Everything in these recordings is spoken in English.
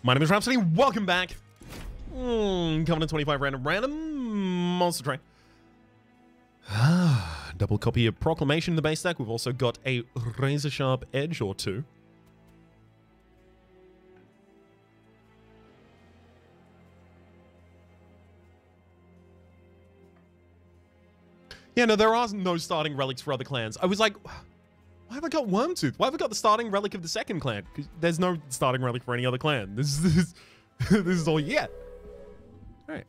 My name is Rhapsody. Welcome back. Covenant 25 random monster train. Double copy of Proclamation in the base stack. We've also got a razor sharp edge or two. Yeah, no, there are no starting relics for other clans. I was like, why have I got Wormtooth? Why have I got the starting relic of the second clan? Because there's no starting relic for any other clan. This is all yet. All right.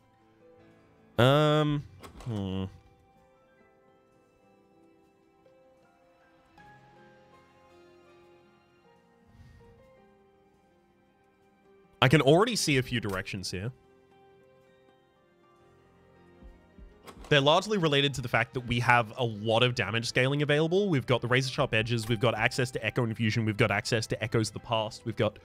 I can already see a few directions here. They're largely related to the fact that we have a lot of damage scaling available. We've got the razor sharp edges. We've got access to Echo Infusion. We've got access to Echoes of the Past. We've got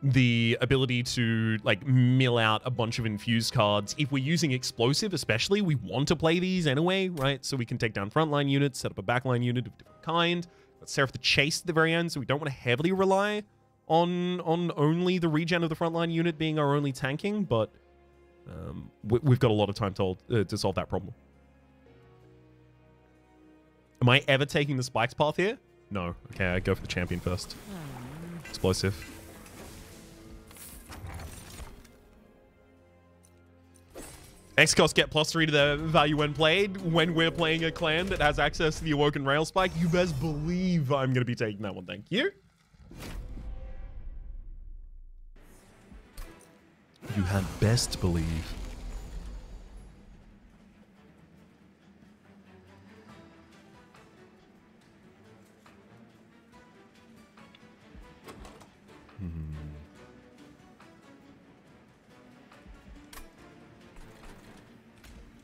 the ability to like mill out a bunch of infused cards. If we're using explosive, especially, we want to play these anyway, right? So we can take down frontline units, set up a backline unit of different kind. Got Seraph the Chase at the very end, so we don't want to heavily rely on only the regen of the frontline unit being our only tanking, but we've got a lot of time to solve that problem. Am I ever taking the spikes path here? No. Okay, I go for the champion first. Explosive. X-Cost get +3 to their value when played. When we're playing a clan that has access to the Awoken Rail Spike, you best believe I'm going to be taking that one. Thank you. You had best believe.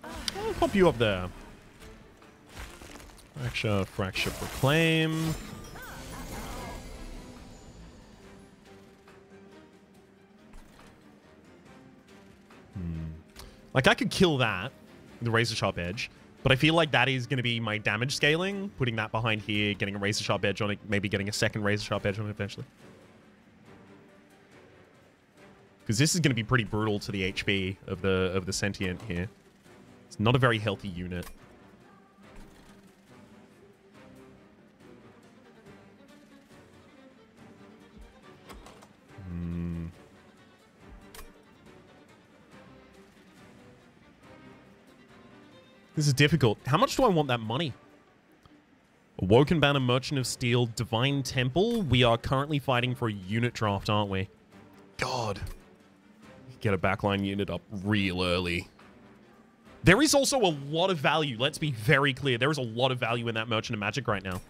I'll pop you up there. Fracture, Proclaim. Like, I could kill that, the Razor Sharp Edge, but I feel like that is going to be my damage scaling, putting that behind here, getting a Razor Sharp Edge on it, maybe getting a second Razor Sharp Edge on it eventually. Because this is going to be pretty brutal to the HP of the Sentient here. It's not a very healthy unit. This is difficult. How much do I want that money? Awoken Banner, Merchant of Steel, Divine Temple. We are currently fighting for a unit draft, aren't we? God. Get a backline unit up real early. There is also a lot of value. Let's be very clear. There is a lot of value in that Merchant of Magic right now.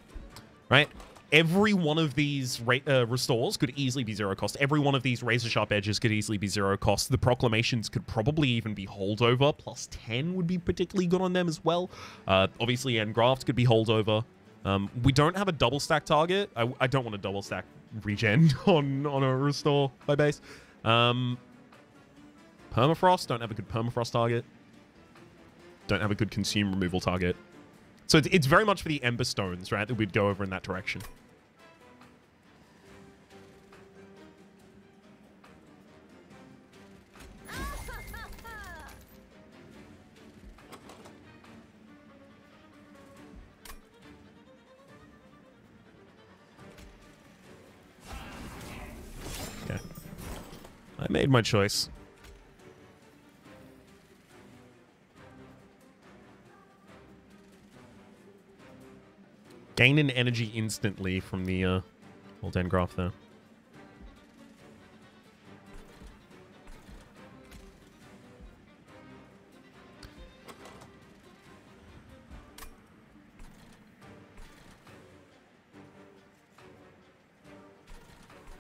Right? Every one of these restores could easily be 0 cost. Every one of these Razor Sharp Edges could easily be 0 cost. The Proclamations could probably even be holdover. +10 would be particularly good on them as well. Obviously, Engraft could be holdover. We don't have a double stack target. I don't want a double stack regen on a restore by base. Permafrost, don't have a good Permafrost target. Don't have a good Consume removal target. So it's very much for the Ember Stones, right, that we'd go over in that direction. Okay. I made my choice. Gain an energy instantly from the old Engraft there.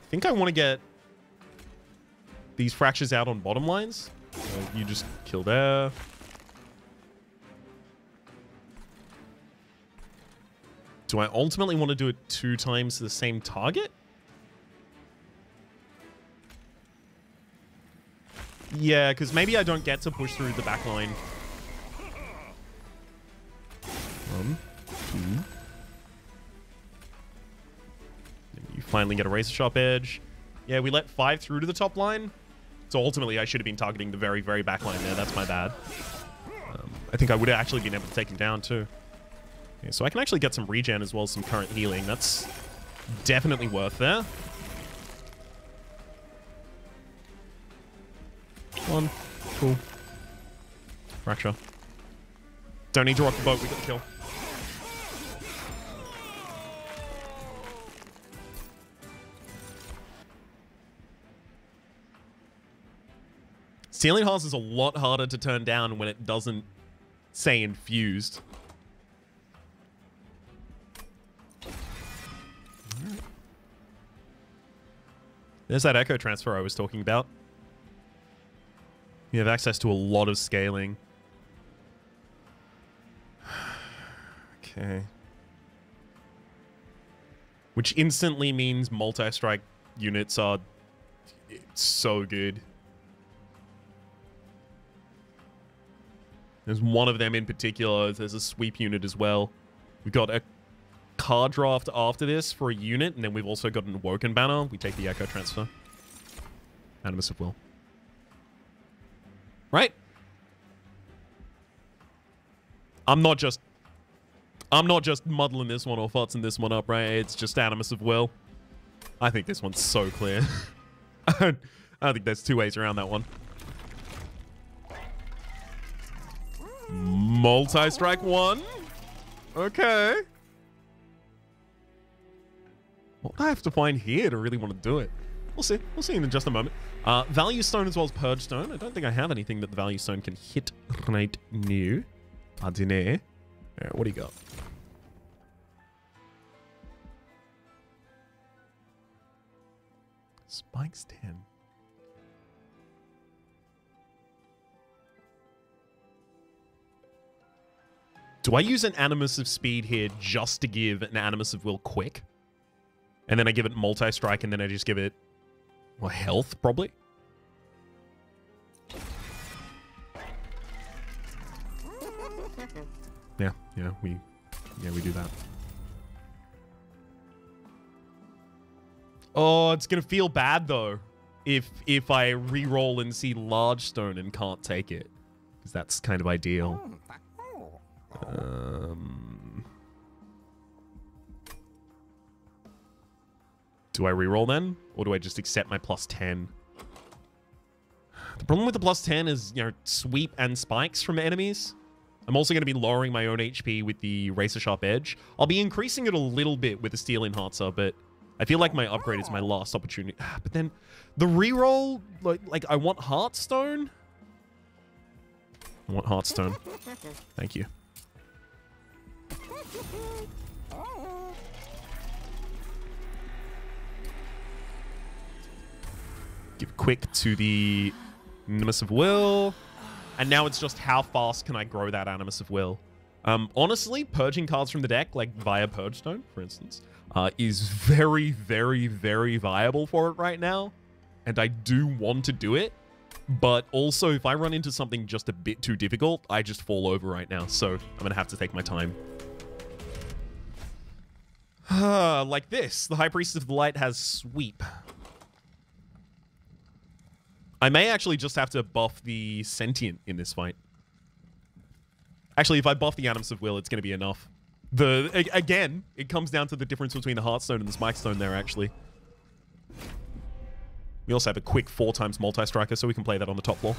I think I want to get these fractures out on bottom lines. You just kill there. Do I ultimately want to do it 2 times the same target? Yeah, because maybe I don't get to push through the back line. 1, 2. You finally get a Razor Sharp Edge. Yeah, we let 5 through to the top line. So ultimately, I should have been targeting the very, very back line there. That's my bad. I think I would have actually been able to take him down too. Yeah, so I can actually get some regen as well as some current healing. That's definitely worth there. One. Cool. Fracture. Don't need to rock the boat. We got the kill. Stealing Hearts is a lot harder to turn down when it doesn't say infused. There's that echo transfer I was talking about. You have access to a lot of scaling. Okay. Which instantly means multi-strike units are so good. There's one of them in particular. There's a sweep unit as well. We've got a card draft after this for a unit, and then we've also got an Awoken banner. We take the Echo Transfer. Animus of Will. Right? I'm not just muddling this one or futzing this one up, right? It's just Animus of Will. I think this one's so clear. I don't think there's two ways around that one. Multi-strike 1. Okay. What do I have to find here to really want to do it? We'll see. We'll see in just a moment. Value Stone as well as Purge Stone. I don't think I have anything that the Value Stone can hit right now. Adine. What do you got? Spikes 10. Do I use an Animus of Speed here just to give an Animus of Will quick? And then I give it multi-strike and then I just give it... well, health, probably? Yeah, we do that. Oh, it's gonna feel bad though if I re-roll and see Large Stone and can't take it. Because that's kind of ideal. Do I reroll then? Or do I just accept my plus 10? The problem with the plus 10 is, you know, sweep and spikes from enemies. I'm also going to be lowering my own HP with the Razor Sharp Edge. I'll be increasing it a little bit with the Steel Enhancer, but I feel like my upgrade is my last opportunity. But then the reroll, like I want Heartstone. I want Heartstone. Thank you. Give quick to the Animus of Will. And now it's just how fast can I grow that Animus of Will. Honestly, purging cards from the deck, like via Purge Stone, for instance, is very, very, very viable for it right now. And I do want to do it. But also, if I run into something just a bit too difficult, I just fall over right now. So I'm going to have to take my time. Like this. The High Priest of the Light has Sweep. I may actually just have to buff the Sentient in this fight. Actually, if I buff the Animus of Will, it's going to be enough. Again, it comes down to the difference between the Heartstone and the Spike Stone there, actually. We also have a quick 4x multi-striker, so we can play that on the top floor.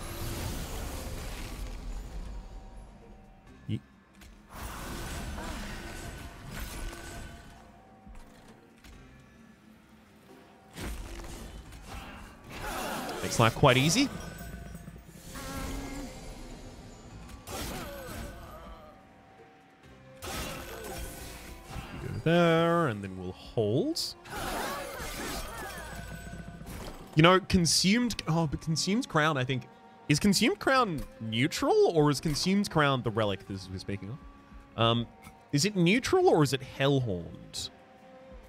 Yeet. Makes life quite easy. Go there, and then we'll hold. You know, Consumed... oh, but Consumed Crown, I think... is Consumed Crown neutral, or is Consumed Crown the relic this we're speaking of? Is it neutral, or is it Hellhorned?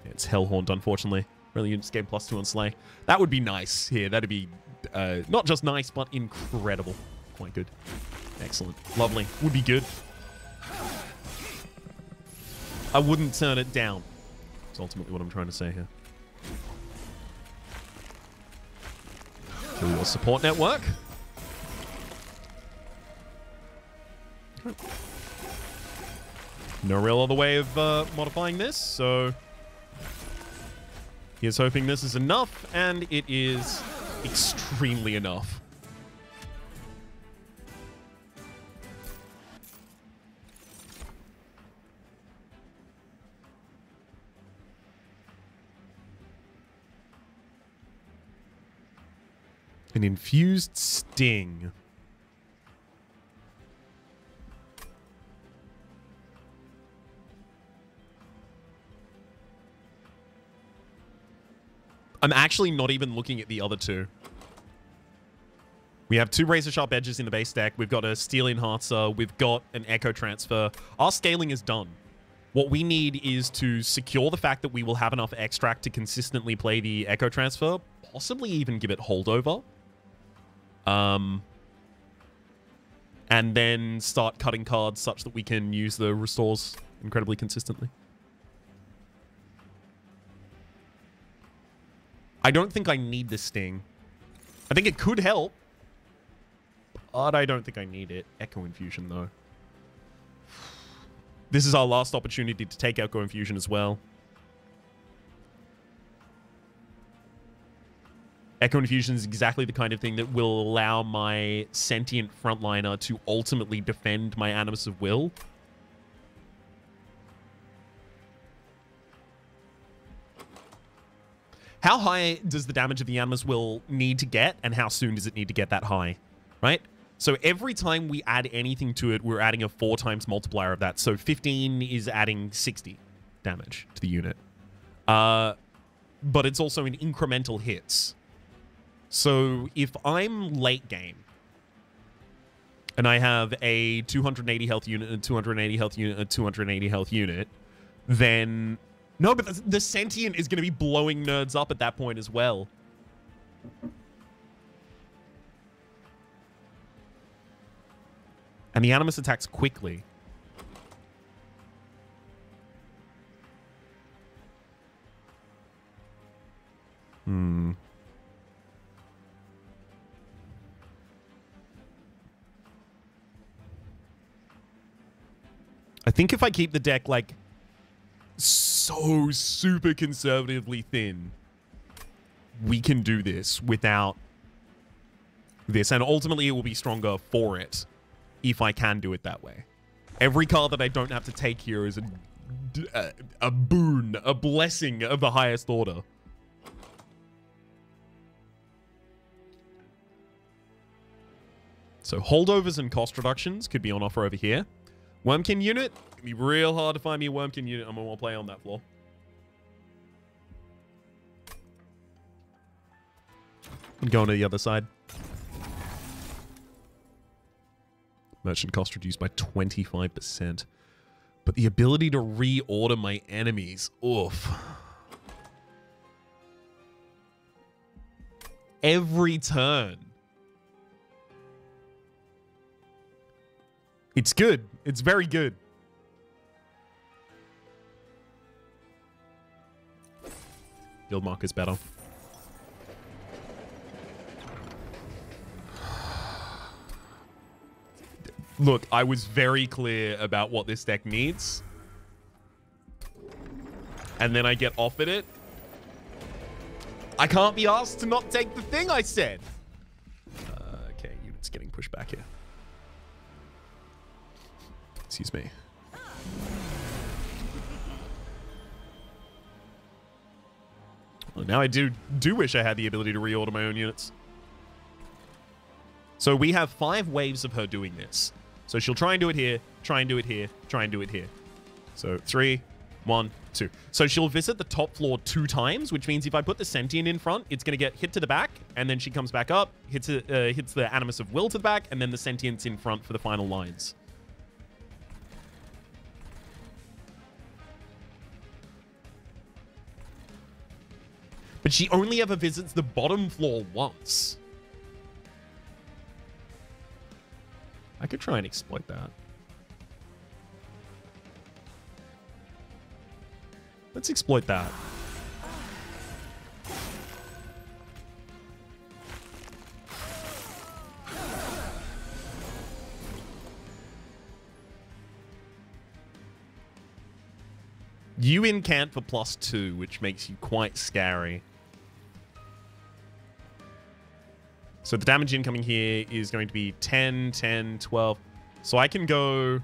Yeah, it's Hellhorned, unfortunately. Really, units gain +2 on Slay. That would be nice here. That'd be not just nice, but incredible. Quite good. Excellent. Lovely. Would be good. I wouldn't turn it down. That's ultimately what I'm trying to say here. Kill your support network. No real other way of modifying this, so here's hoping this is enough, and it is extremely enough. An infused sting. I'm actually not even looking at the other two. We have 2 razor sharp edges in the base deck. We've got a steel enhancer. We've got an echo transfer. Our scaling is done. What we need is to secure the fact that we will have enough extract to consistently play the echo transfer, possibly even give it holdover. And then start cutting cards such that we can use the restores incredibly consistently. I don't think I need this sting. I think it could help, but I don't think I need it. Echo Infusion, though. This is our last opportunity to take Echo Infusion as well. Echo Infusion is exactly the kind of thing that will allow my sentient frontliner to ultimately defend my Animus of Will. How high does the damage of the Animus Will need to get, and how soon does it need to get that high, right? So every time we add anything to it, we're adding a 4 times multiplier of that. So 15 is adding 60 damage to the unit. But it's also in incremental hits. So if I'm late game, and I have a 280 health unit, and a 280 health unit, and a 280 health unit, then... No, but the Sentient is going to be blowing nerds up at that point as well. And the Animus attacks quickly. I think if I keep the deck, like, so super conservatively thin, we can do this without this. And ultimately, it will be stronger for it if I can do it that way. Every card that I don't have to take here is a boon, a blessing of the highest order. So holdovers and cost reductions could be on offer over here. Wormkin unit, it'd be real hard to find me a Wormkin unit. I'm gonna want to play on that floor. I'm going to the other side. Merchant cost reduced by 25%. But the ability to reorder my enemies, oof. Every turn. It's good. It's very good. Guild mark is better. Look, I was very clear about what this deck needs. And then I get offered it. I can't be asked to not take the thing I said. Okay, unit's getting pushed back here. Excuse me. Well, now I do wish I had the ability to reorder my own units. So we have 5 waves of her doing this. So she'll try and do it here, try and do it here, try and do it here. So 3, 1, 2. So she'll visit the top floor 2 times, which means if I put the Sentient in front, it's going to get hit to the back, and then she comes back up, hits the Animus of Will to the back, and then the Sentient's in front for the final lines. But she only ever visits the bottom floor once. I could try and exploit that. Let's exploit that. You incant for +2, which makes you quite scary. So the damage incoming here is going to be 10, 10, 12. So I can go...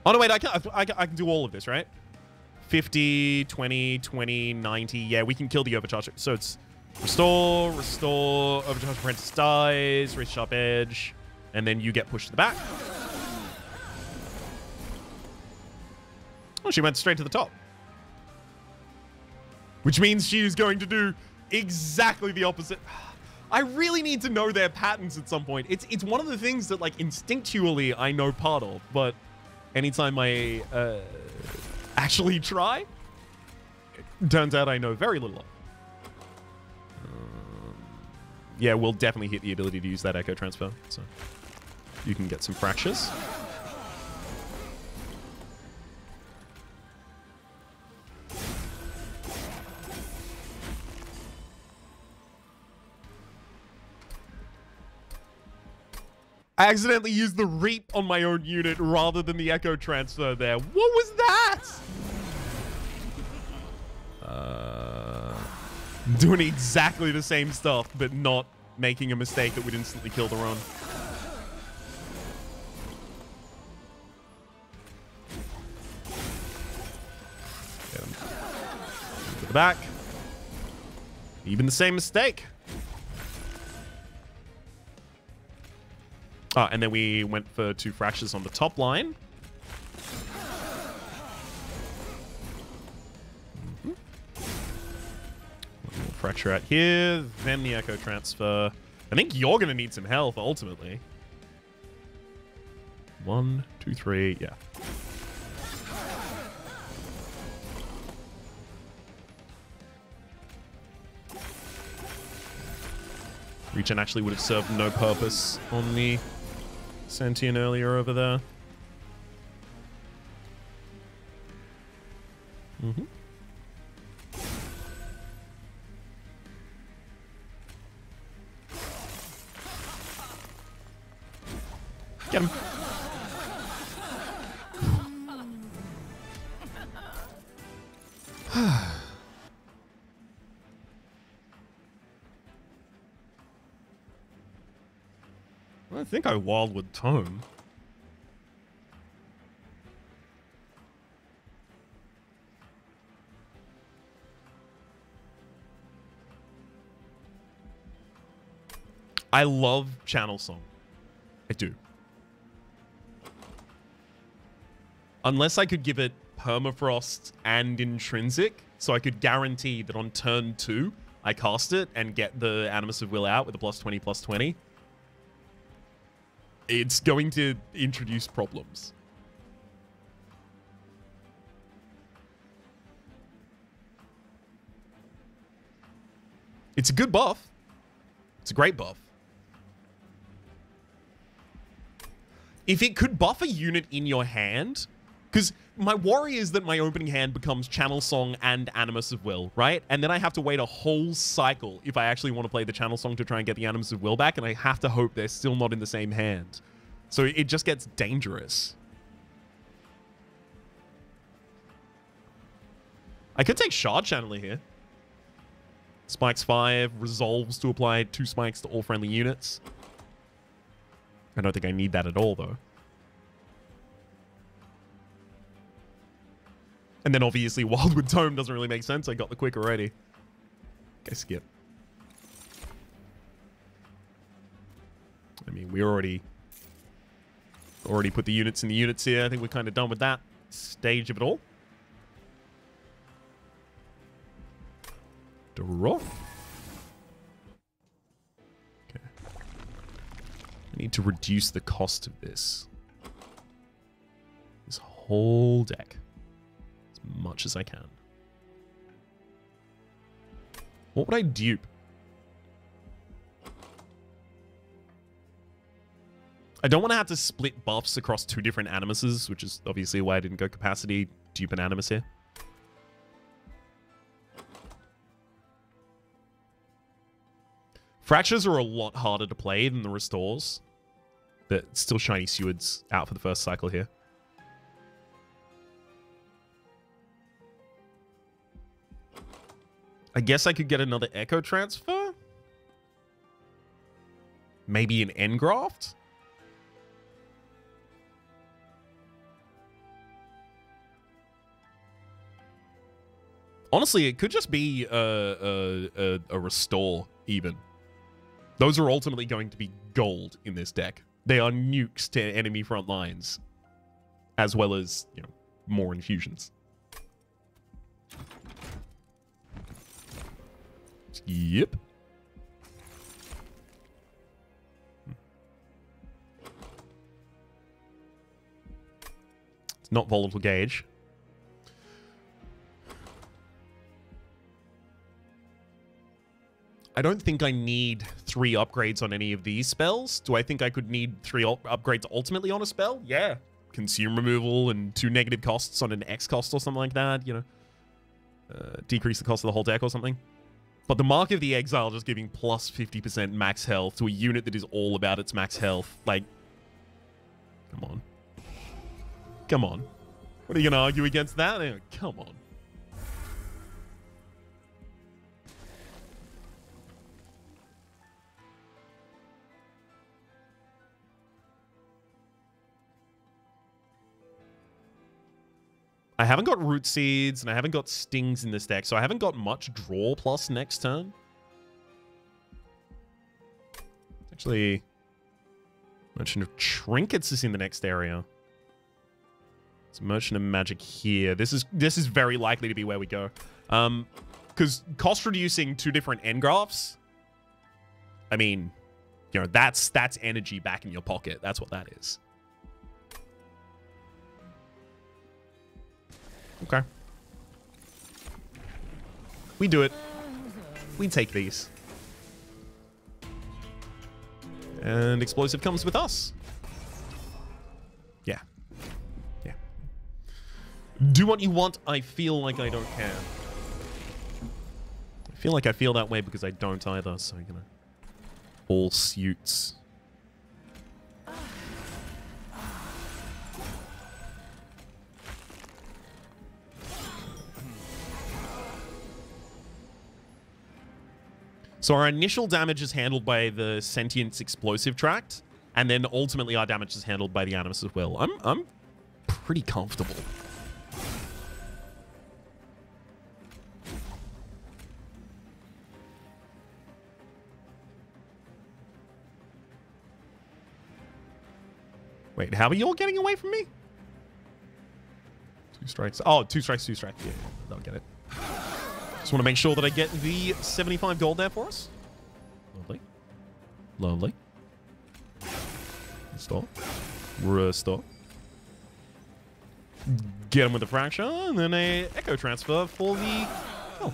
Oh, no, wait, I can do all of this, right? 50, 20, 20, 90. Yeah, we can kill the overcharge. So it's restore, overcharge apprentice dies, reach sharp edge, and then you get pushed to the back. Oh, she went straight to the top. Which means she is going to do exactly the opposite. I really need to know their patterns at some point. It's one of the things that, like, instinctually I know part of, but anytime I actually try, it turns out I know very little of. Yeah, we'll definitely hit the ability to use that echo transfer, so you can get some fractures. I accidentally used the Reap on my own unit rather than the Echo Transfer there. What was that? Doing exactly the same stuff, but not making a mistake that would instantly kill the run. Get him. To the back. Even the same mistake. Oh, and then we went for 2 fractures on the top line. One more fracture out here, then the Echo Transfer. I think you're going to need some health, ultimately. 1, 2, 3, yeah. Regen actually would have served no purpose on the Sentient earlier over there. Mm-hmm. Get him. I think I Wildwood Tome. I love Channel Song. I do. Unless I could give it Permafrost and Intrinsic, so I could guarantee that on turn 2, I cast it and get the Animus of Will out with a +20/+20. It's going to introduce problems. It's a good buff. It's a great buff. If it could buff a unit in your hand, because my worry is that my opening hand becomes Channel Song and Animus of Will, right? And then I have to wait a whole cycle if I actually want to play the Channel Song to try and get the Animus of Will back, and I have to hope they're still not in the same hand. So it just gets dangerous. I could take Shard Channeler here. Spikes 5, resolves to apply 2 spikes to all friendly units. I don't think I need that at all, though. And then obviously Wildwood Tome doesn't really make sense. I got the quick already. Okay, skip. I mean, we already put the units in the units here. I think we're kind of done with that stage of it all. Draw. Okay. I need to reduce the cost of this. This whole deck. As much as I can. What would I dupe? I don't want to have to split buffs across 2 different Animuses, which is obviously why I didn't go capacity, dupe an Animus here. Fractures are a lot harder to play than the Restores, but still Shiny Seward's out for the first cycle here. I guess I could get another Echo Transfer? Maybe an Engraft? Honestly, it could just be a Restore, even. Those are ultimately going to be gold in this deck. They are nukes to enemy front lines, as well as, you know, more infusions. Yep. It's not Volatile Gauge. I don't think I need 3 upgrades on any of these spells. Do I think I could need 3 upgrades ultimately on a spell? Yeah. Consume removal and 2 negative costs on an X cost or something like that, you know. Decrease the cost of the whole deck or something. But the Mark of the Exile just giving plus 50% max health to a unit that is all about its max health. Like, come on. Come on. What are you going to argue against that? Come on. I haven't got Root Seeds, and I haven't got Stings in this deck, so I haven't got much draw plus next turn. Actually, Merchant of Trinkets is in the next area. It's Merchant of Magic here. This is very likely to be where we go. Because cost reducing 2 different Engrafts, I mean, you know, that's energy back in your pocket. That's what that is. Okay. We do it. We take these. And Explosive comes with us. Yeah. Yeah. Do what you want. I feel like I don't care. I feel like I feel that way because I don't either, so, you know. All suits. So our initial damage is handled by the Sentience Explosive Tract, and then ultimately our damage is handled by the Animus of Will. I'm pretty comfortable. Wait, how are you all getting away from me? 2 strikes. Oh, 2 strikes, 2 strikes. Yeah, they'll get it. Just want to make sure that I get the 75 gold there for us. Lovely. Lovely. Restore. Restore. Get him with a Fracture, and then a Echo Transfer for the... Oh.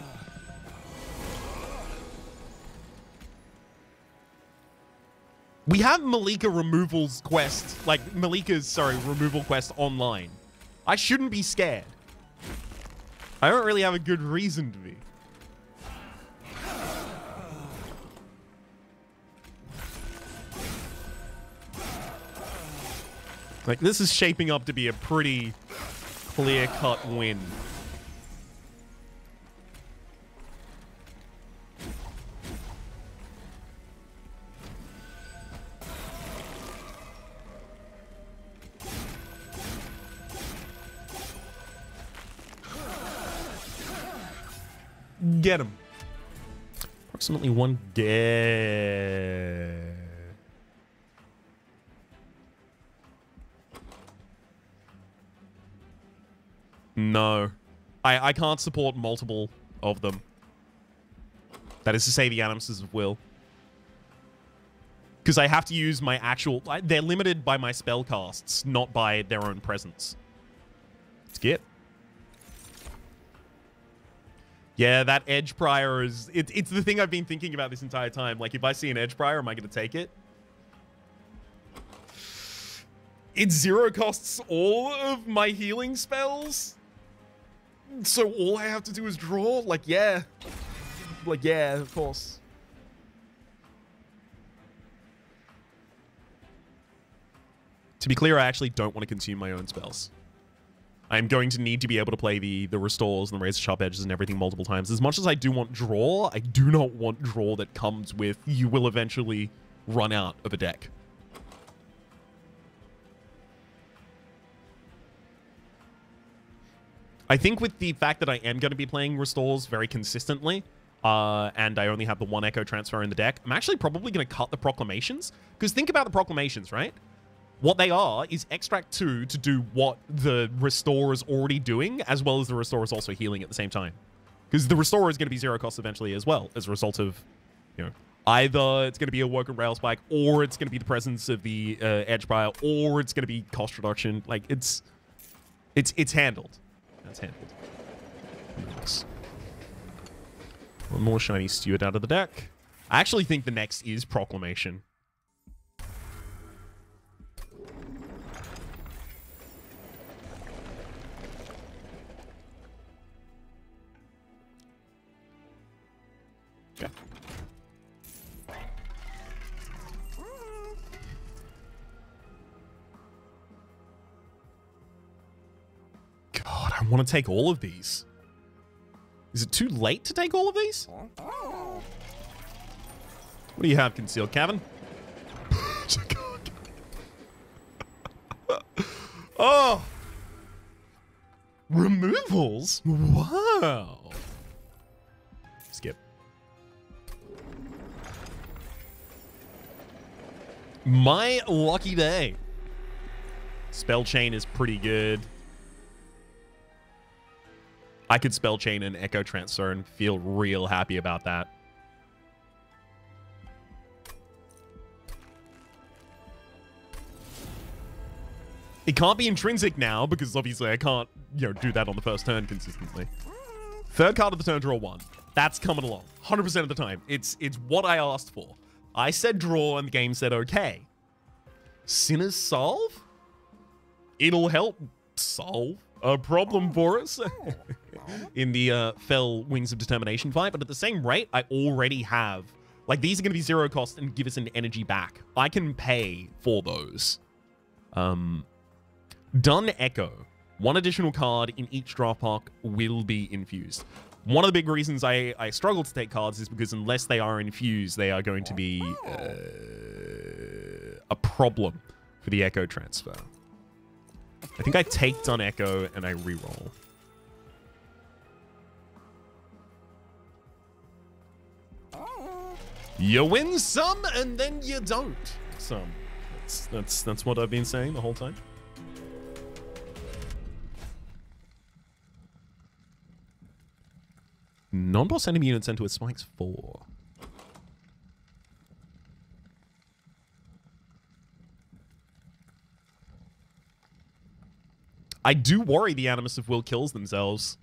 We have Malika removals quest, like Malika's, sorry, removal quest online. I shouldn't be scared. I don't really have a good reason to be. Like, this is shaping up to be a pretty clear-cut win. Get him. Approximately 1 get. No. I can't support multiple of them. That is to say the Animuses of Will. Because I have to use my actual... They're limited by my spell casts, not by their own presence. Let's get. Yeah, that Edge Prior is... It's the thing I've been thinking about this entire time. Like, if I see an Edge Prior, am I going to take it? It 0 costs all of my healing spells? So all I have to do is draw? Like, yeah. Like, yeah, of course. To be clear, I actually don't want to consume my own spells. I'm going to need to be able to play the restores and the razor sharp edges and everything multiple times. As much as I do want draw, I do not want draw that comes with you will eventually run out of a deck. I think with the fact that I am going to be playing restores very consistently, and I only have the one echo transfer in the deck, I'm actually probably going to cut the proclamations. Because think about the proclamations, right? What they are is extract 2 to do what the restore is already doing, as well as the restore is also healing at the same time. Because the restore is going to be 0 cost eventually as well, as a result of, you know, either it's going to be a Woken Rail Spike, or it's going to be the presence of the Edge Prior, or it's going to be cost reduction. Like, it's handled. That's handled. Nice. One more shiny Steward out of the deck. I actually think the next is Proclamation. Okay. God, I want to take all of these. Is it too late to take all of these? What do you have concealed, Kevin? Oh! Removals? Wow. Skip. My lucky day. Spell Chain is pretty good. I could Spell Chain and Echo Transfer and feel real happy about that. It can't be intrinsic now because obviously I can't, you know, do that on the first turn consistently. Third card of the turn, draw 1. That's coming along 100% of the time. It's what I asked for. I said draw and the game said okay. Sinner's Solve? It'll help solve a problem for us in the Fell Wings of Determination fight, but at the same rate, I already have, like, these are going to be 0 cost and give us an energy back. I can pay for those. Dun Echo. 1 additional card in each draft pack will be infused. One of the big reasons I struggle to take cards is because unless they are infused, they are going to be a problem for the Echo transfer. I think I take Dun Echo and I reroll. You win some and then you don't. Some. That's what I've been saying the whole time. Non-boss enemy units enter with spikes 4. I do worry the Animus of Will kills themselves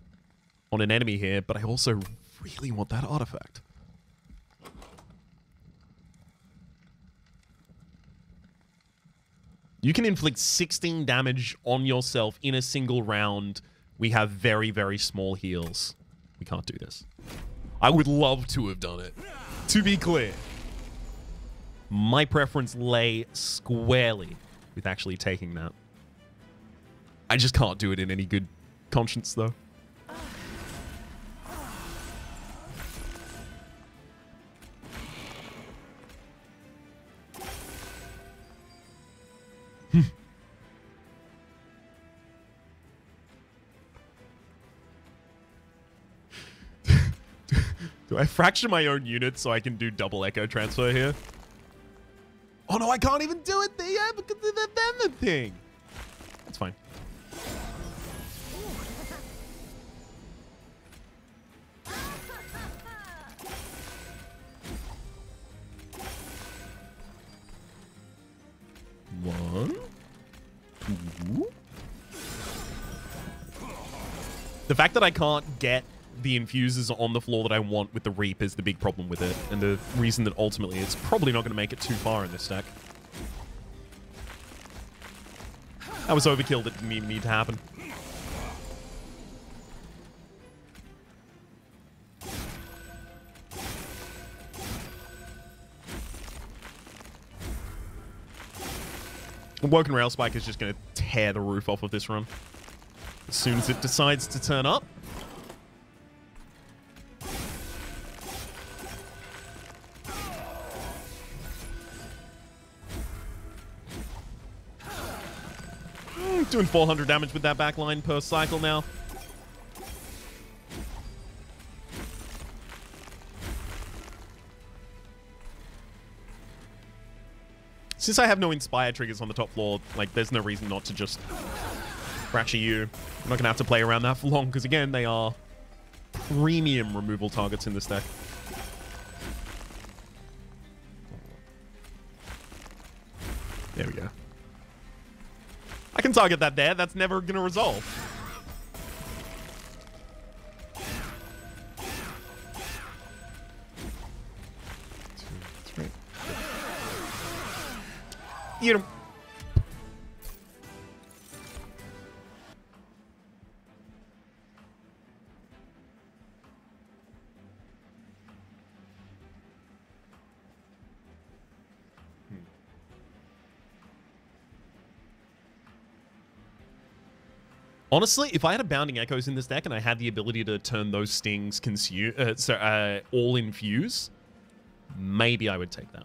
on an enemy here, but I also really want that artifact. You can inflict 16 damage on yourself in a single round. We have very, very small heals. We can't do this. I would love to have done it. To be clear, my preference lay squarely with actually taking that. I just can't do it in any good conscience, though. Do I fracture my own unit so I can do double echo transfer here? Oh no, I can't even do it there because of the venom thing. That's fine. One, two. The fact that I can't get the infusers on the floor that I want with the Reap is the big problem with it, and the reason that ultimately it's probably not going to make it too far in this deck. That was overkill that didn't even need to happen. Woken Rail Spike is just going to tear the roof off of this run. as soon as it decides to turn up. Doing 400 damage with that backline per cycle now. Since I have no Inspire triggers on the top floor, like, there's no reason not to just fracture you. I'm not going to have to play around that for long, because, again, they are premium removal targets in this deck. There we go. I can target that there. That's never going to resolve. You know. Honestly, if I had a Bounding Echoes in this deck and I had the ability to turn those stings all infuse, maybe I would take that.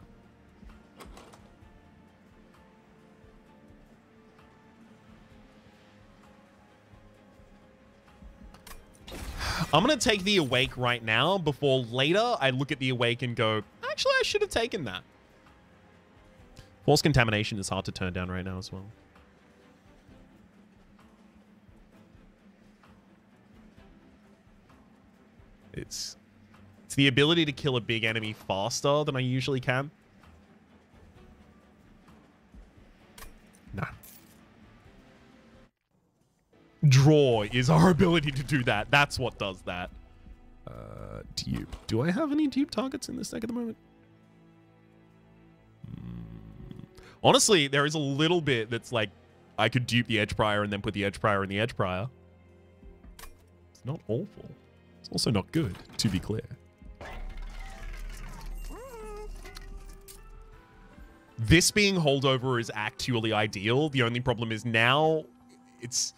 I'm going to take the Awake right now before later I look at the Awake and go, actually, I should have taken that. Force Contamination is hard to turn down right now as well. It's the ability to kill a big enemy faster than I usually can. No. Draw is our ability to do that. That's what does that. Dupe. Do I have any dupe targets in this deck at the moment? Honestly, there is a little bit that's like, I could dupe the Edge Prior and then put the Edge Prior in the Edge Prior. It's not awful. It's also not good, to be clear. This being holdover is actually ideal. The only problem is now it's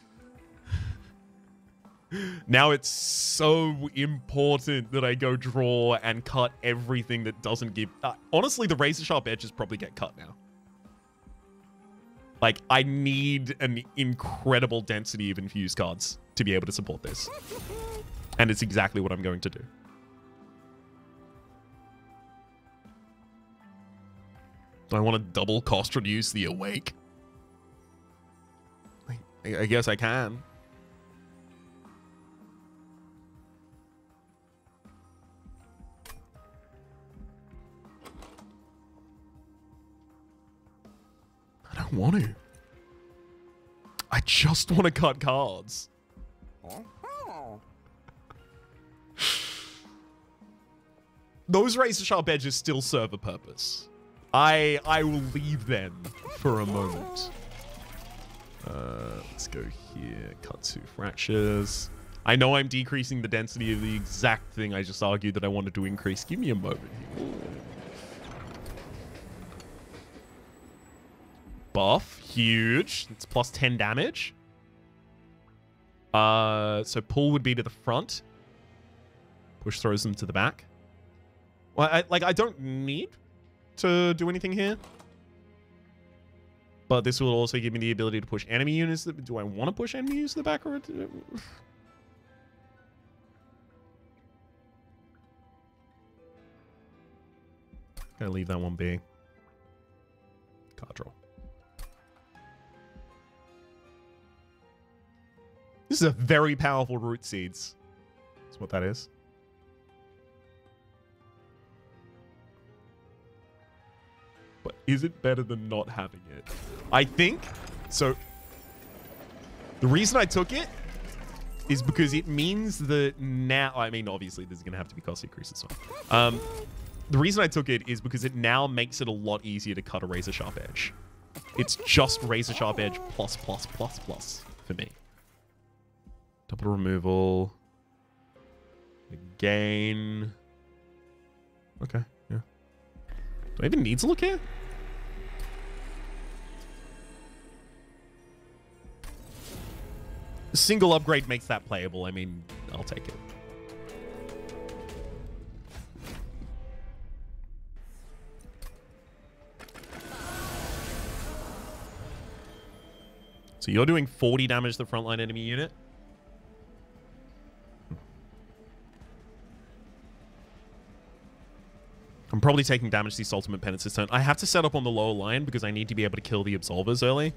so important that I go draw and cut everything that doesn't give... honestly, the Razor Sharp Edges probably get cut now. Like, I need an incredible density of infused cards to be able to support this. And it's exactly what I'm going to do. Do I want to double cost reduce the Awake? I guess I can. I don't want to. I just want to cut cards. Those Razor Sharp Edges still serve a purpose. I will leave them for a moment. Let's go here. Cut 2 fractures. I know I'm decreasing the density of the exact thing I just argued that I wanted to increase. Give me a moment here. Buff. Huge. It's plus 10 damage. So pull would be to the front. Push throws them to the back. Well, I don't need to do anything here. But this will also give me the ability to push enemy units. Do I want to push enemy units to the back? Or gonna leave that one be. Card draw. This is a very powerful Root Seeds. That's what that is. But is it better than not having it? I think so. The reason I took it is because it means that now, I mean, obviously there's going to have to be cost increase as well. The reason I took it is because it now makes it a lot easier to cut a Razor Sharp Edge. It's just Razor Sharp Edge plus for me. Double removal. Again. Okay, yeah. Do I even need to look here? single upgrade makes that playable, I mean, I'll take it. So you're doing 40 damage to the frontline enemy unit? I'm probably taking damage to these ultimate penance this turn. I have to set up on the lower line because I need to be able to kill the absolvers early.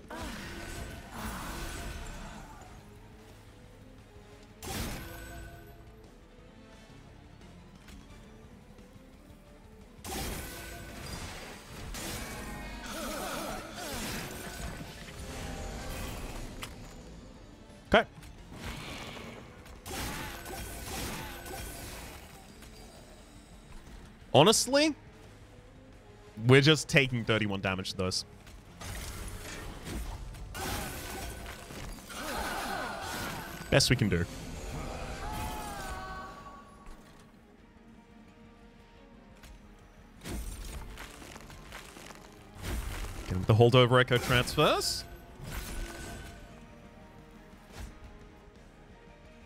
Okay. Honestly, we're just taking 31 damage to those. Best we can do. Get him with the holdover echo transfers.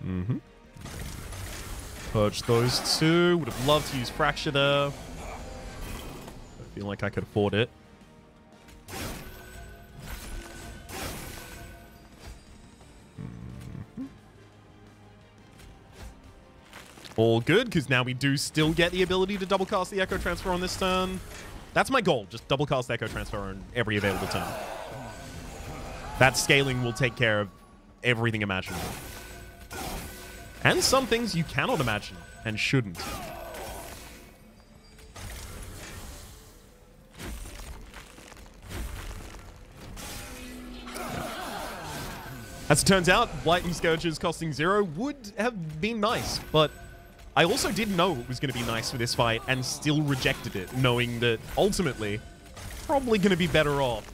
Mm-hmm. Purge those two. Would have loved to use Fracture there. I feel like I could afford it. Mm-hmm. All good, because now we do still get the ability to double cast the Echo Transfer on this turn. That's my goal. Just double cast Echo Transfer on every available turn. That scaling will take care of everything imaginable. And some things you cannot imagine and shouldn't. As it turns out, Lightning Scourges costing 0 would have been nice, but I also did know it was going to be nice for this fight and still rejected it, knowing that ultimately, probably going to be better off.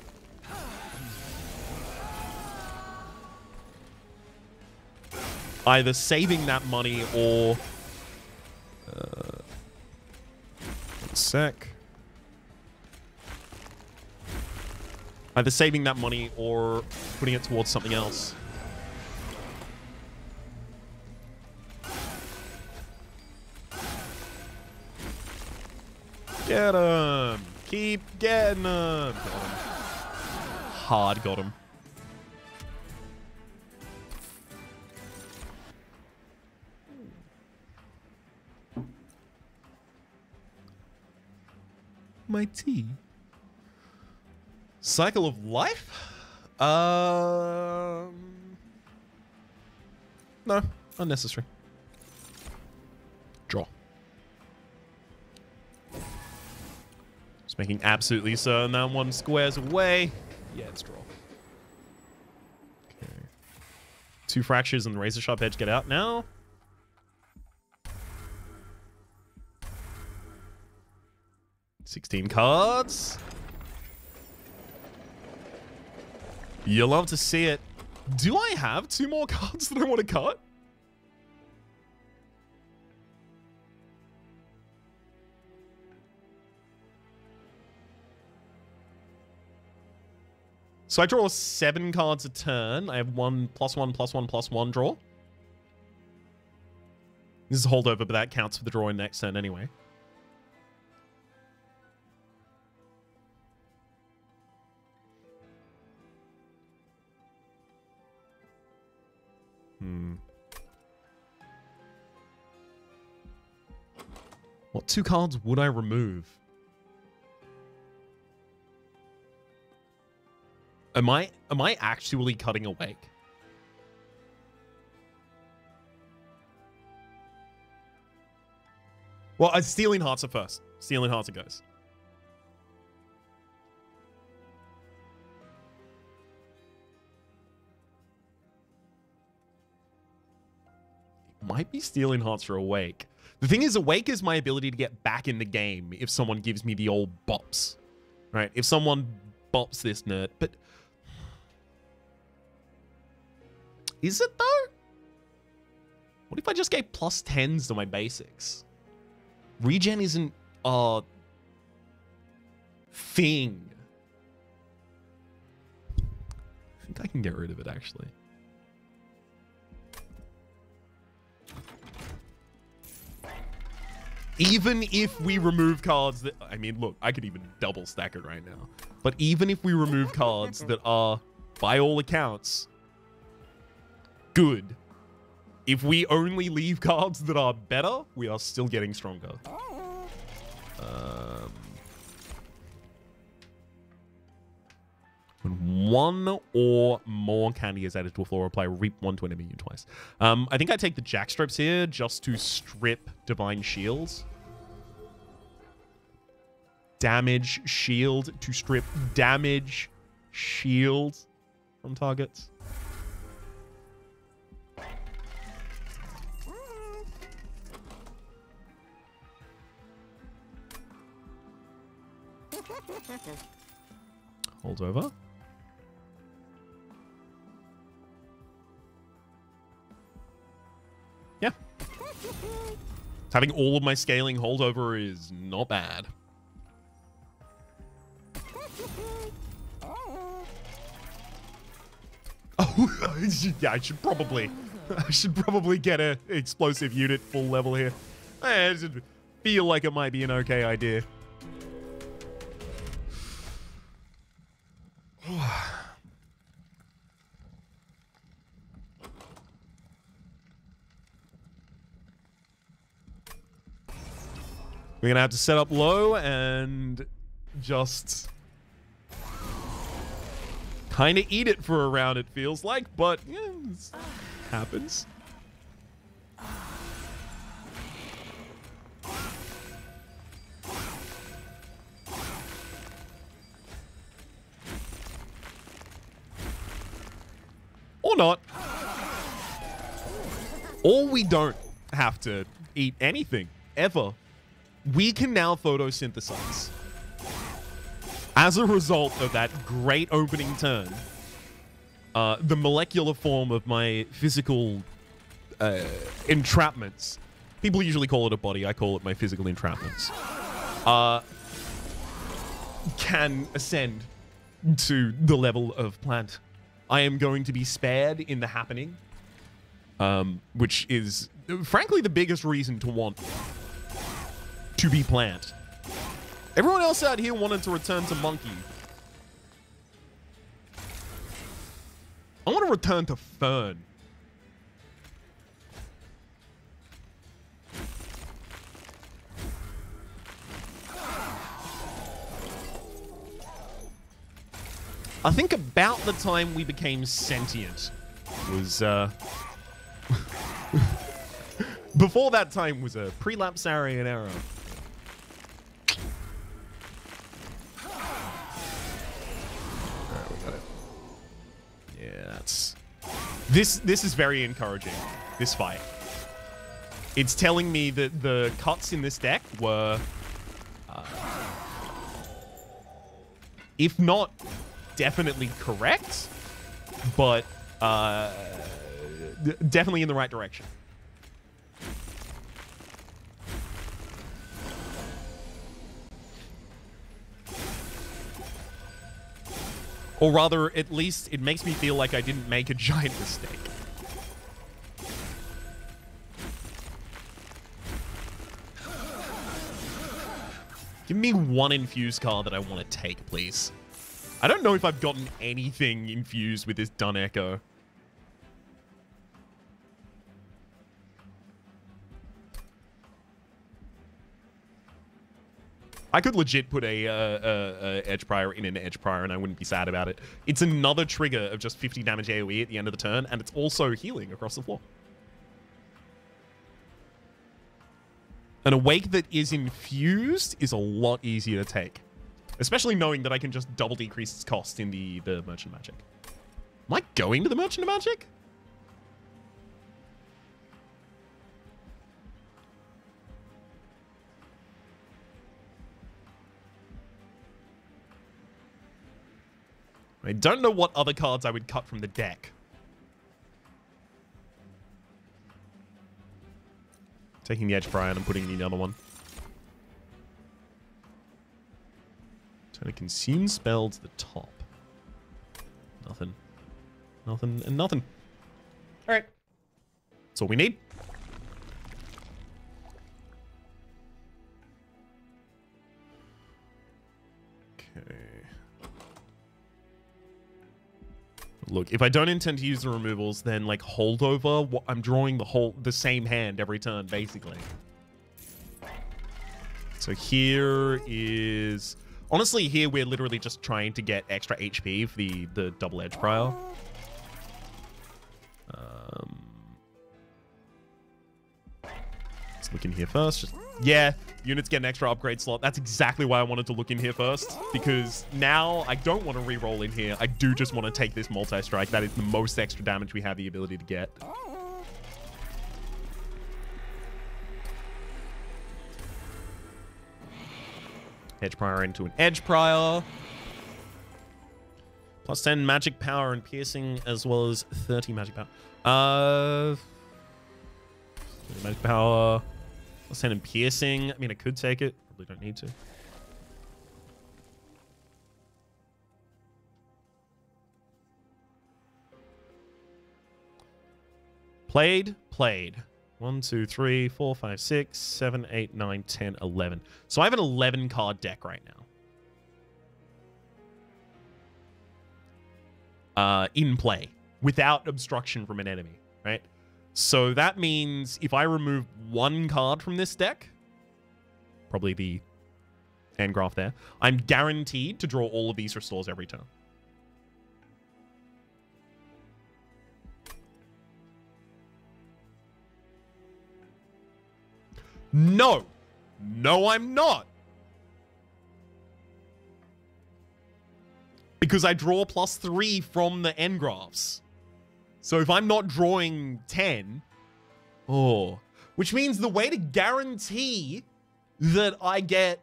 Either saving that money or... one sec. Either saving that money or putting it towards something else. Get him! Keep getting him! Hard got him. My tea. Cycle of Life? No, unnecessary. Draw. Just making absolutely certain that one squares away. Yeah, it's draw. Okay. 2 fractures and the razor sharp edge get out now. $16 cards. You'll love to see it. Do I have 2 more cards that I want to cut? So I draw 7 cards a turn. I have 1 +1 +1 +1 draw. This is a holdover, but that counts for the draw in next turn anyway. What 2 cards would I remove? Am I actually cutting Awake? Well, Stealing Hearts are first. Stealing Hearts it goes. Might be Stealing Hearts for Awake. The thing is, Awake is my ability to get back in the game if someone gives me the old bops. Right? If someone bops this nerd. But... is it, though? What if I just gave +10s to my basics? Regen isn't a... thing. I think I can get rid of it, actually. Even if we remove cards that... I mean, look, I could even double stack it right now. But even if we remove cards that are, by all accounts, good, if we only leave cards that are better, we are still getting stronger. When one or more candy is added to a floor play, reap one to enemy twice. I think I take the jackstraps here just to strip divine shields. Damage shield to strip damage shield from targets. Hold over. Yeah. Having all of my scaling holdover is not bad. Oh, yeah, I should probably get an explosive unit full level here. I just feel like it might be an okay idea. We're gonna have to set up low and just kind of eat it for a round, it feels like, but yeah, it happens. Or not. Or we don't have to eat anything, ever. We can now photosynthesize. As a result of that great opening turn, the molecular form of my physical entrapments, people usually call it a body, I call it my physical entrapments, can ascend to the level of plant. I am going to be spared in the happening, which is, frankly, the biggest reason to want to be plant. Everyone else out here wanted to return to monkey. I want to return to fern. I think about the time we became sentient was, before that time was a pre-lapsarian era. Alright, we got it. Yeah, that's... This is very encouraging, this fight. It's telling me that the cuts in this deck were... if not definitely correct, but definitely in the right direction. Or rather, at least it makes me feel like I didn't make a giant mistake. Give me one infused card that I want to take, please. I don't know if I've gotten anything infused with this Dun Echo. I could legit put a Edge Prior in an Edge Prior and I wouldn't be sad about it. It's another trigger of just 50 damage AoE at the end of the turn, and it's also healing across the floor. An Awake that is infused is a lot easier to take. Especially knowing that I can just double decrease its cost in the Merchant of Magic. Am I going to the Merchant of Magic? I don't know what other cards I would cut from the deck. Taking the Edge Prior and putting in the other one. Turn a consume spell to the top. Nothing. Nothing and nothing. Alright. That's all we need. Okay. Look, if I don't intend to use the removals, then like holdover, I'm drawing the same hand every turn, basically. So here is... Honestly, here we're literally just trying to get extra HP for the double edge prior. Let's look in here first. Yeah, units get an extra upgrade slot. That's exactly why I wanted to look in here first. Because now I don't want to reroll in here. I do just want to take this multi-strike. That is the most extra damage we have the ability to get. Edge prior into an edge prior. Plus 10 magic power and piercing, as well as 30 magic power. 30 magic power. Plus 10 and piercing. I mean, I could take it. Probably don't need to. Played. 1, 2, 3, 4, 5, 6, 7, 8, 9, 10, 11. So I have an 11 card deck right now. In play, without obstruction from an enemy, right? So that means if I remove one card from this deck, probably the end graph there, I'm guaranteed to draw all of these restores every turn. No. No, I'm not. Because I draw +3 from the end graphs. So if I'm not drawing 10... Oh. Which means the way to guarantee that I get...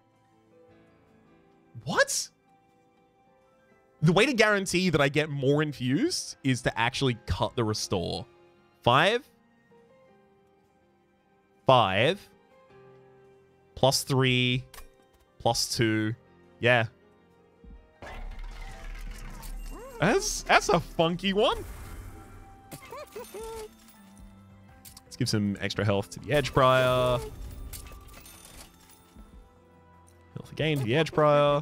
What? The way to guarantee that I get more infused is to actually cut the restore. 5. +3, +2. Yeah. That's a funky one. Let's give some extra health to the edge prior. Health again to the edge prior.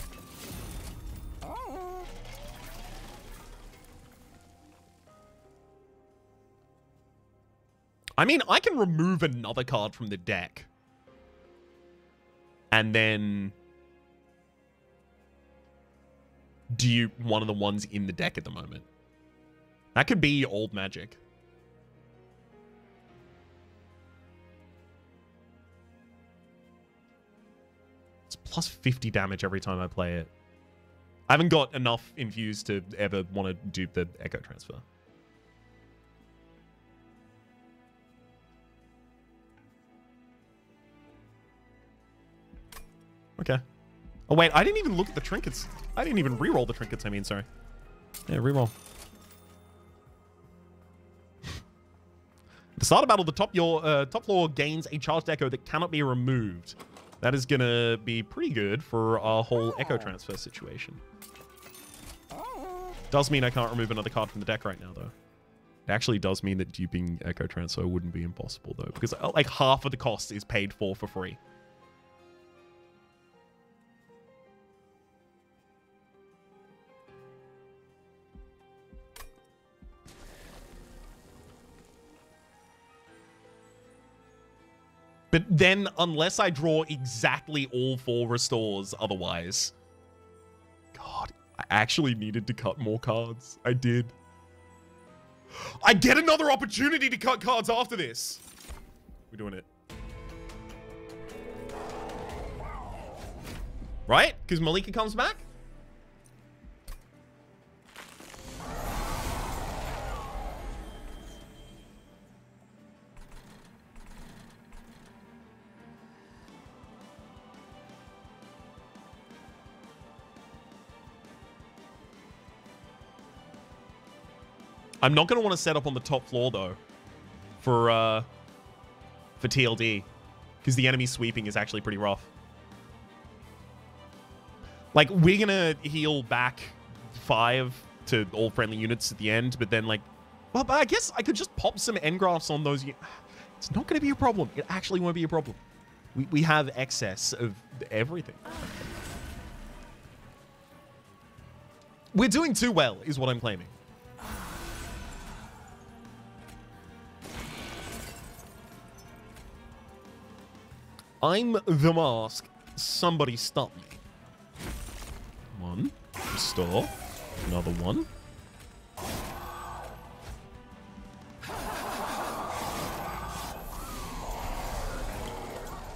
I mean, I can remove another card from the deck. And then do you one of the ones in the deck at the moment? That could be old magic. It's +50 damage every time I play it. I haven't got enough infused to ever want to dupe the Echo Transfer. Okay. Oh, wait. I didn't even look at the trinkets. I didn't even reroll the trinkets, I mean, sorry. Yeah, reroll. The start of battle, the top floor gains a charged echo that cannot be removed. That is going to be pretty good for our whole echo transfer situation. Does mean I can't remove another card from the deck right now, though. It actually does mean that duping echo transfer wouldn't be impossible, though, because like half of the cost is paid for free. But then, unless I draw exactly all 4 restores otherwise... God, I actually needed to cut more cards. I did. I get another opportunity to cut cards after this. We're doing it. Right? Because Malika comes back? I'm not going to want to set up on the top floor, though, for TLD, because the enemy sweeping is actually pretty rough. Like, we're going to heal back 5 to all friendly units at the end, but then, like... Well, but I guess I could just pop some engraphs on those... It's not going to be a problem. It actually won't be a problem. We have excess of everything. We're doing too well, is what I'm claiming. I'm the mask. Somebody stop me. One. Restore. Another one.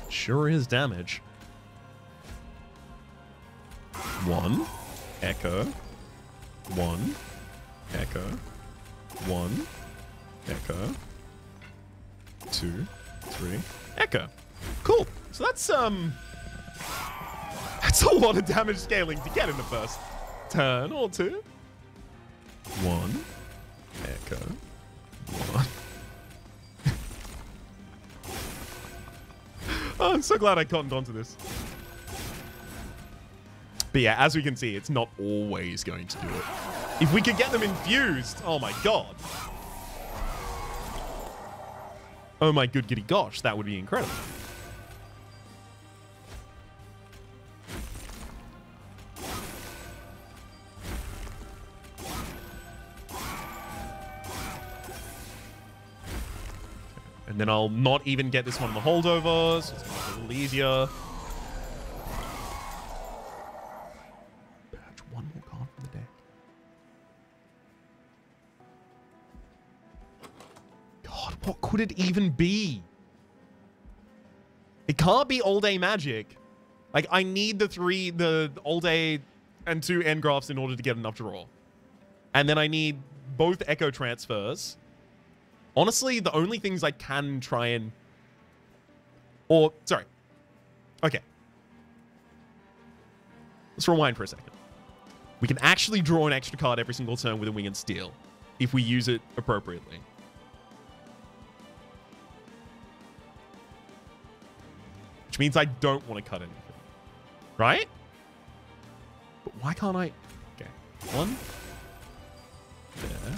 Sure is damage. One. Echo. One. Echo. One. Echo. 2, 3. Echo. Cool. So that's a lot of damage scaling to get in the first turn or two. One. Echo. One. Oh, I'm so glad I cottoned onto this. But yeah, as we can see, it's not always going to do it. If we could get them infused, oh my god. Oh my good giddy gosh, that would be incredible. And then I'll not even get this one on the holdover, so it's going to be a little easier. Patch one more card from the deck. God, what could it even be? It can't be all day magic. Like, I need the all day and 2 engrafts in order to get enough draw. And then I need both echo transfers. Honestly, the only things I can try and... Or, sorry. Okay. Let's rewind for a second. We can actually draw an extra card every single turn with a Wing and Steel, if we use it appropriately. Which means I don't want to cut anything. Right? But why can't I... Okay. One. There.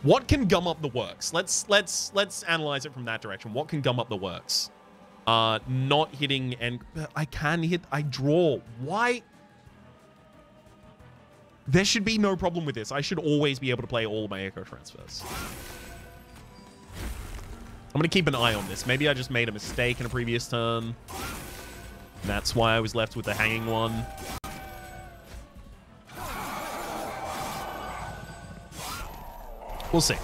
What can gum up the works? Let's analyze it from that direction. What can gum up the works? Not hitting, and I can hit. I draw. Why? There should be no problem with this. I should always be able to play all of my echo transfers. I'm gonna keep an eye on this. Maybe I just made a mistake in a previous turn. That's why I was left with the hanging one. We'll see.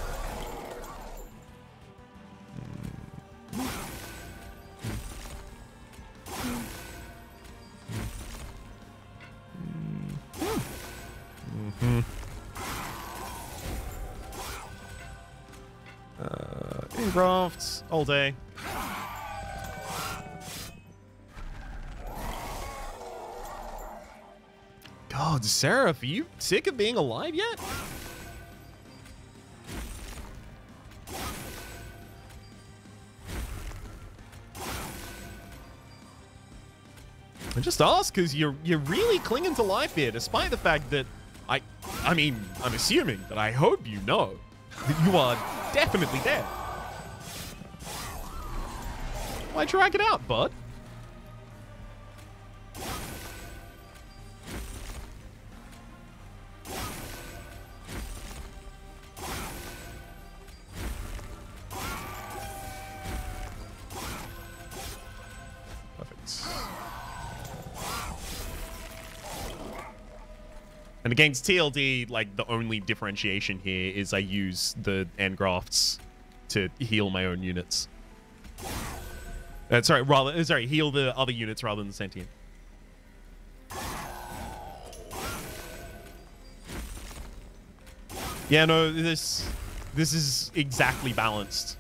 Engrafts all day. God, Seraph, are you sick of being alive yet? I just ask because you're really clinging to life here, despite the fact that I mean, I'm assuming that I hope you know that you are definitely dead. Why drag it out, bud? And against TLD, like, the only differentiation here is I use the engrafts to heal my own units. Sorry, heal the other units rather than the sentient. Yeah, no, this is exactly balanced.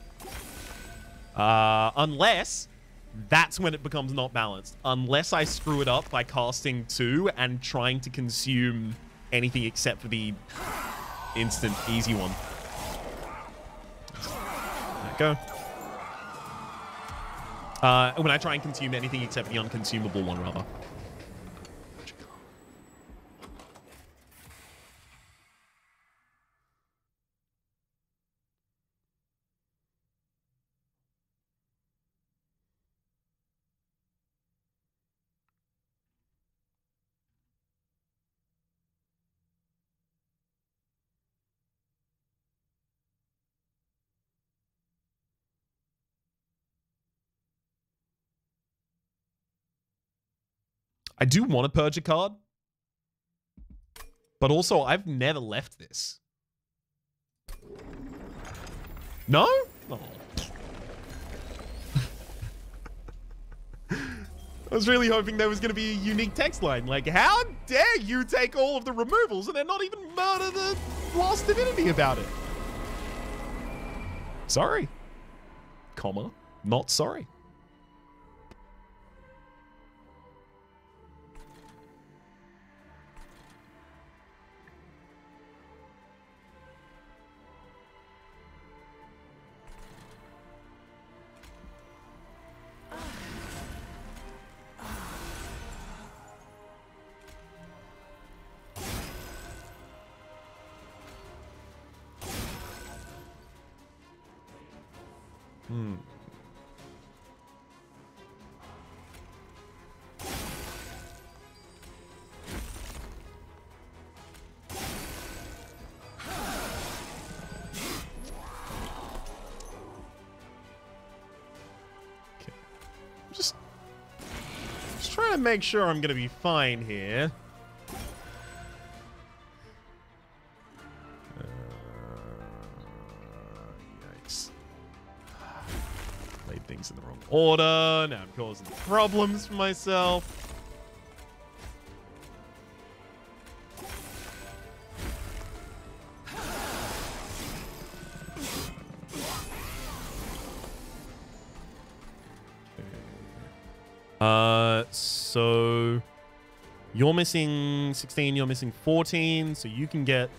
Unless... That's when it becomes not balanced. Unless I screw it up by casting 2 and trying to consume anything except for the instant easy one. There you go. When I try and consume anything except for the unconsumable one, rather. I do want to purge a card. But also, I've never left this. No? Oh. I was really hoping there was going to be a unique text line. Like, how dare you take all of the removals and then not even murder the last divinity about it? Sorry. Comma, not sorry. Just trying to make sure I'm gonna be fine here. Yikes. Laid things in the wrong order. Now I'm causing problems for myself. So you're missing 16, you're missing 14, so you can get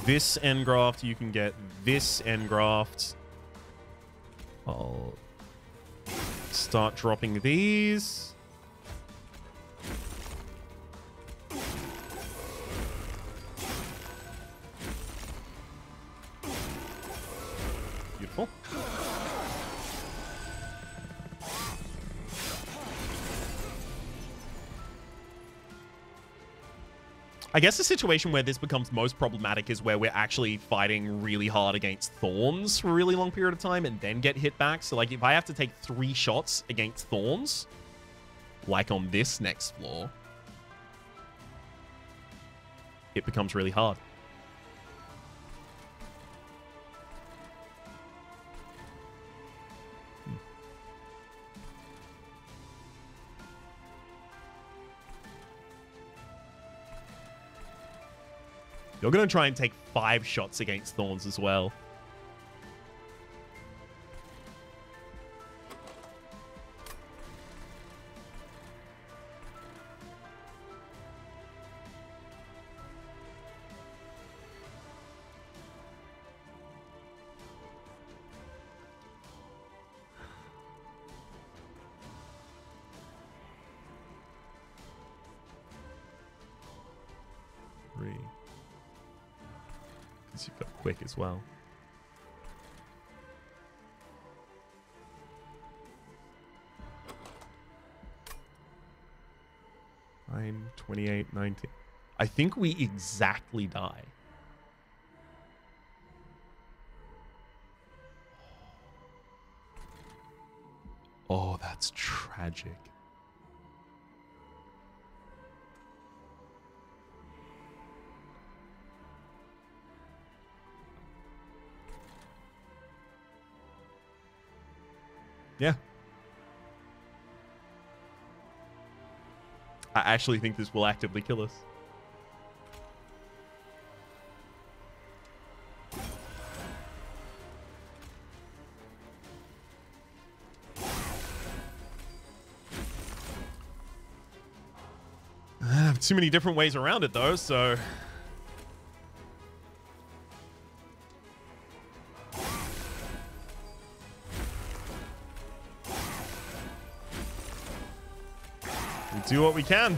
this engraft, you can get this engraft. I'll start dropping these. Beautiful. I guess the situation where this becomes most problematic is where we're actually fighting really hard against thorns for a really long period of time and then get hit back. So, like, if I have to take 3 shots against thorns, like on this next floor, it becomes really hard. You're going to try and take 5 shots against thorns as well. You've got quick as well. 9, 28, 19. I think we exactly die. Oh, that's tragic. Yeah. I actually think this will actively kill us. I have too many different ways around it, though, so... we do what we can.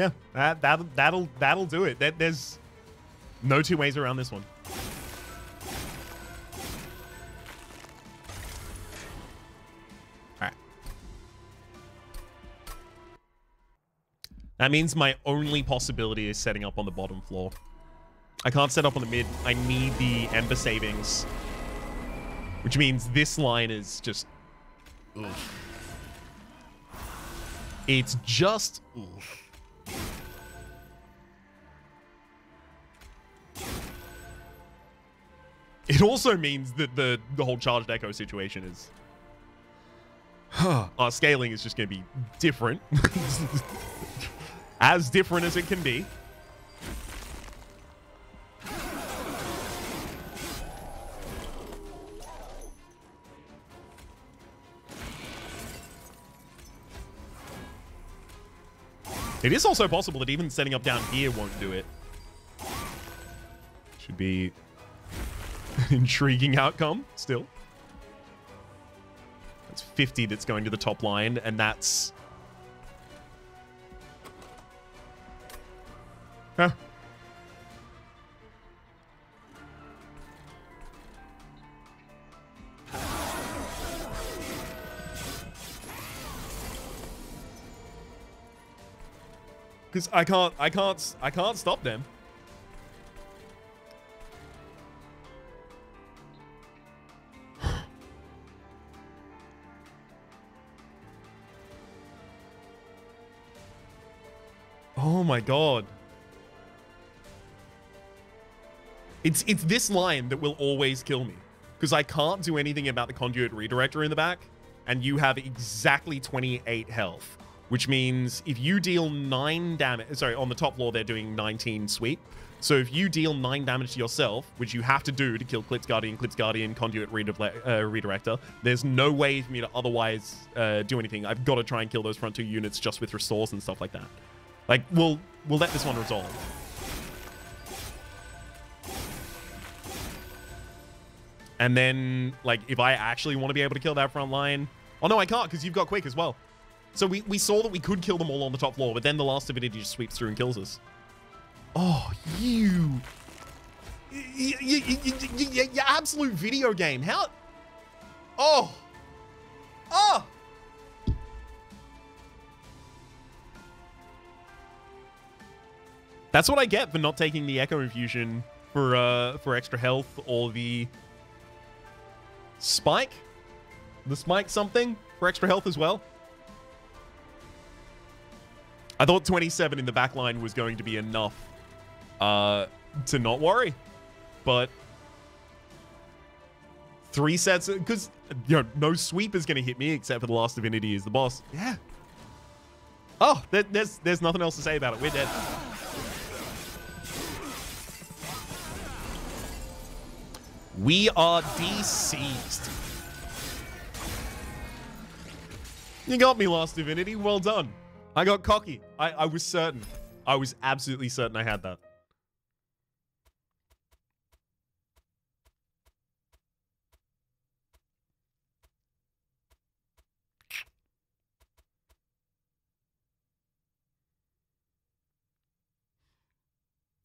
Yeah, that'll do it. There's no two ways around this one. All right. That means my only possibility is setting up on the bottom floor. I can't set up on the mid. I need the Ember savings, which means this line is just... Oof. It's just... Oof. It also means that the whole charged echo situation is... Our scaling is just going to be different. As different as it can be. It is also possible that even setting up down here won't do it. Should be an intriguing outcome still. That's 50 that's going to the top line, and that's... Huh. Because I can't stop them. Oh my god. It's this line that will always kill me. Because I can't do anything about the conduit redirector in the back, and you have exactly 28 health. Which means if you deal 9 damage... Sorry, on the top floor, they're doing 19 sweep. So if you deal 9 damage to yourself, which you have to do to kill Clit's Guardian, Conduit Redirector, there's no way for me to otherwise do anything. I've got to try and kill those front 2 units just with restores and stuff like that. Like, we'll let this one resolve. And then, like, if I actually want to be able to kill that front line... Oh, no, I can't, because you've got Quick as well. So we saw that we could kill them all on the top floor, but then the last Divinity just sweeps through and kills us. Oh, you absolute video game. How? Oh. Oh. That's what I get for not taking the Echo Infusion for extra health, or the Spike. The Spike something for extra health as well. I thought 27 in the back line was going to be enough to not worry. But 3 sets, because no sweep is going to hit me except for the last Divinity is the boss. Yeah. Oh, there's nothing else to say about it. We're dead. We are deceased. You got me, last Divinity. Well done. I got cocky. I was certain. I was absolutely certain I had that.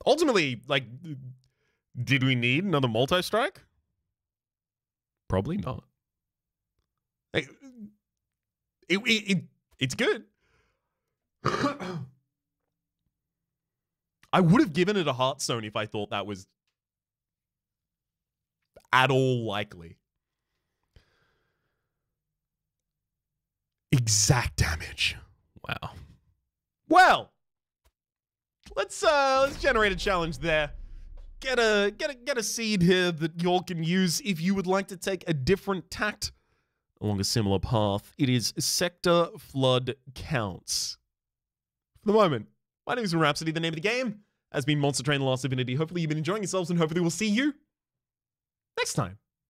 Ultimately, like, did we need another multi-strike? Probably not. Like, it's good. I would have given it a Hearthstone if I thought that was at all likely. Exact damage. Wow. Well, let's generate a challenge there. Get a seed here that you all can use if you would like to take a different tact along a similar path. It is Sector Flood Counts. For the moment, my name is Rhapsody. The name of the game has been Monster Train The Last Divinity. Hopefully you've been enjoying yourselves, and hopefully we'll see you next time.